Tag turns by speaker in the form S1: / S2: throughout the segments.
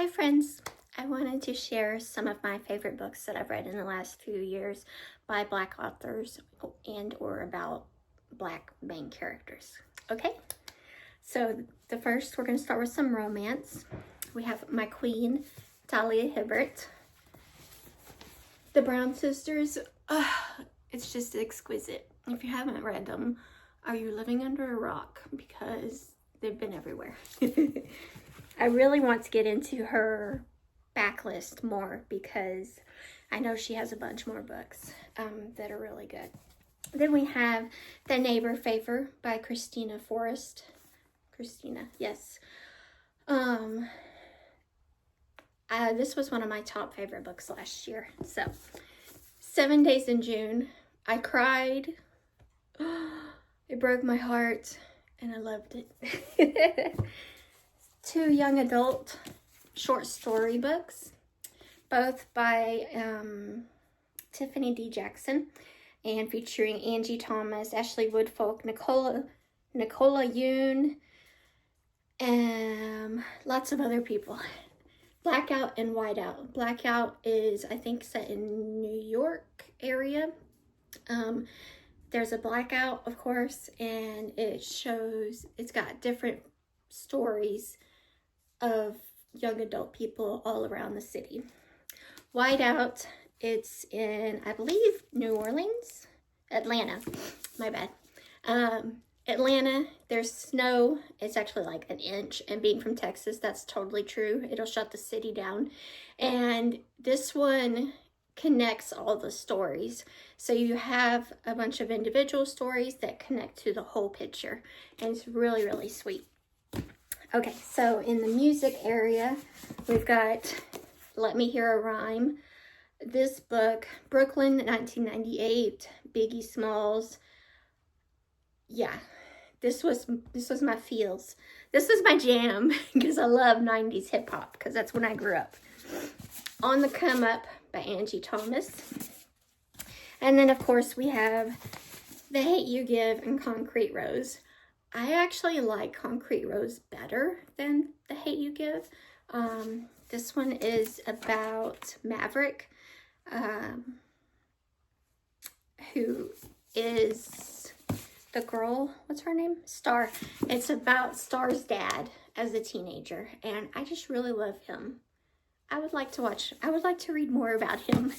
S1: Hi friends, I wanted to share some of my favorite books that I've read in the last few years by Black authors and or about Black main characters. Okay, so the first we're going to start with some romance. We have my queen, Talia Hibbert. The Brown Sisters, it's just exquisite. If you haven't read them, are you living under a rock? Because they've been everywhere. I really want to get into her backlist more because I know she has a bunch more books that are really good. Then we have The Neighbor Favor by Christina Forrest. Christina, yes. This was one of my top favorite books last year. So, 7 Days in June. I cried. It broke my heart and I loved it. 2 young adult short story books, both by Tiffany D. Jackson and featuring Angie Thomas, Ashley Woodfolk, Nicola Yoon, and lots of other people. Blackout and Whiteout. Blackout is, I think, set in New York area. There's a blackout, of course, and it's got different stories of young adult people all around the city. Whiteout, it's in, I believe, Atlanta, my bad. Atlanta, there's snow. It's actually like an inch, and being from Texas, that's totally true. It'll shut the city down. And this one connects all the stories. So you have a bunch of individual stories that connect to the whole picture, and it's really, really sweet. Okay, so in the music area, we've got Let Me Hear a Rhyme. This book, Brooklyn, 1998, Biggie Smalls. Yeah, this was my feels. This was my jam because I love 90s hip hop because that's when I grew up. On the Come Up by Angie Thomas. And then, of course, we have The Hate U Give and Concrete Rose. I actually like Concrete Rose better than The Hate U Give. This one is about Maverick, who is the girl, what's her name? Star. It's about Star's dad as a teenager, and I just really love him. I would like to read more about him.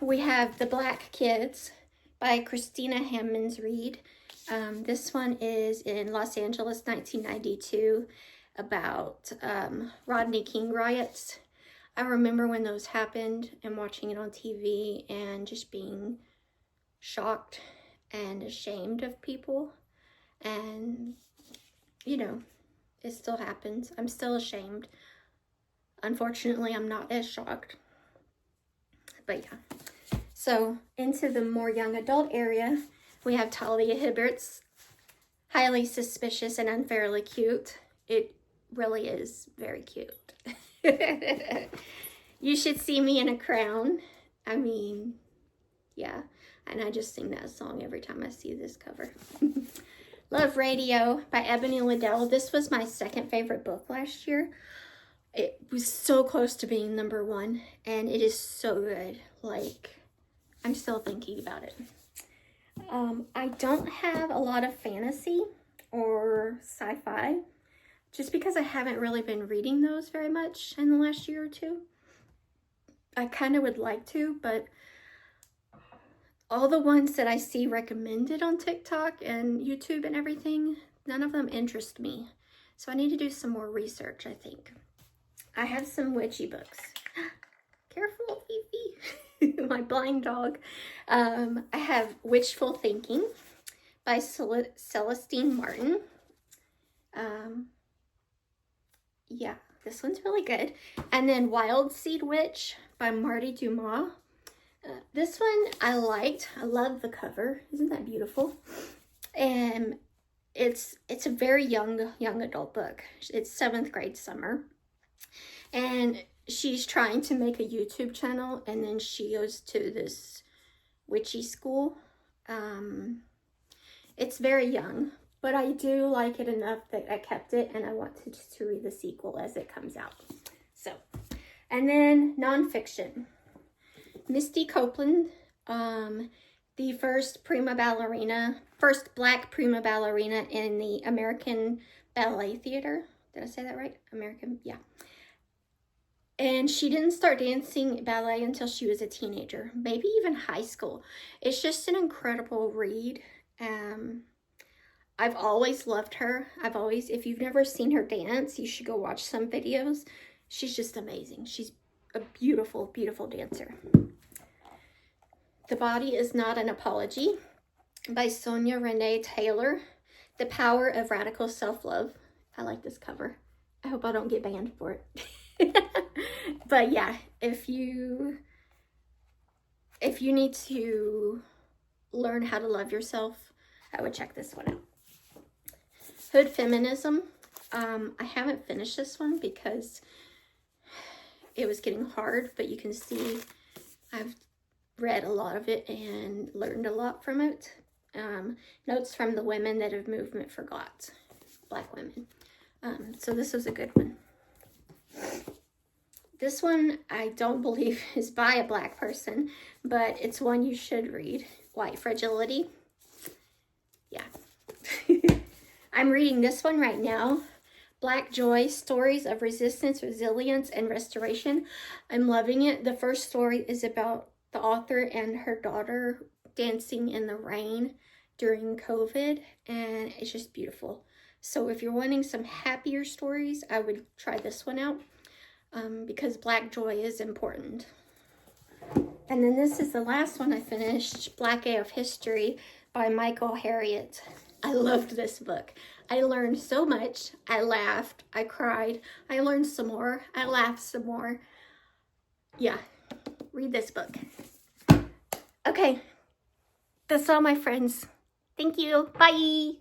S1: We have The Black Kids by Christina Hammonds Reed. This one is in Los Angeles, 1992, about Rodney King riots. I remember when those happened and watching it on TV and just being shocked and ashamed of people. And, you know, it still happens. I'm still ashamed. Unfortunately, I'm not as shocked. But yeah. So, into the more young adult area, we have Talia Hibbert's Highly Suspicious and Unfairly Cute. It really is very cute. You Should See Me in a Crown. I mean, yeah. And I just sing that song every time I see this cover. Love Radio by Ebony Liddell. This was my second favorite book last year. It was so close to being number 1. And it is so good. Like, I'm still thinking about it. I don't have a lot of fantasy or sci-fi just because I haven't really been reading those very much in the last year or two. I kind of would like to, but all the ones that I see recommended on TikTok and YouTube and everything, none of them interest me. So I need to do some more research, I think. I have some witchy books. Careful, Fifi. My blind dog. I have Witchful Thinking by Celestine Martin. Yeah, this one's really good. And then Wild Seed Witch by Marty Dumas. This one I liked. I love the cover. Isn't that beautiful? And it's a very young adult book. It's 7th grade summer. And she's trying to make a YouTube channel, and then she goes to this witchy school. It's very young, but I do like it enough that I kept it, and I want to just read the sequel as it comes out. So, and then nonfiction. Misty Copeland, the first black prima ballerina in the American Ballet Theater. Did I say that right? American, yeah. And she didn't start dancing ballet until she was a teenager, maybe even high school. It's just an incredible read. I've always loved her. If you've never seen her dance, you should go watch some videos. She's just amazing. She's a beautiful, beautiful dancer. The Body is Not an Apology by Sonia Renee Taylor. The Power of Radical Self-Love. I like this cover. I hope I don't get banned for it. But yeah, if you need to learn how to love yourself, I would check this one out. Hood Feminism. I haven't finished this one because it was getting hard, but you can see I've read a lot of it and learned a lot from it. Notes from the women that have movement forgot, Black women. So this was a good one. This one I don't believe is by a Black person, but it's one you should read. White Fragility. Yeah. I'm reading this one right now. Black Joy, Stories of Resistance, Resilience, and Restoration. I'm loving it. The first story is about the author and her daughter dancing in the rain during COVID, and it's just beautiful. So if you're wanting some happier stories, I would try this one out because Black Joy is important. And then this is the last one I finished, Black AF History by Michael Harriot. I loved this book. I learned so much. I laughed. I cried. I learned some more. I laughed some more. Yeah, read this book. Okay, that's all, my friends. Thank you. Bye.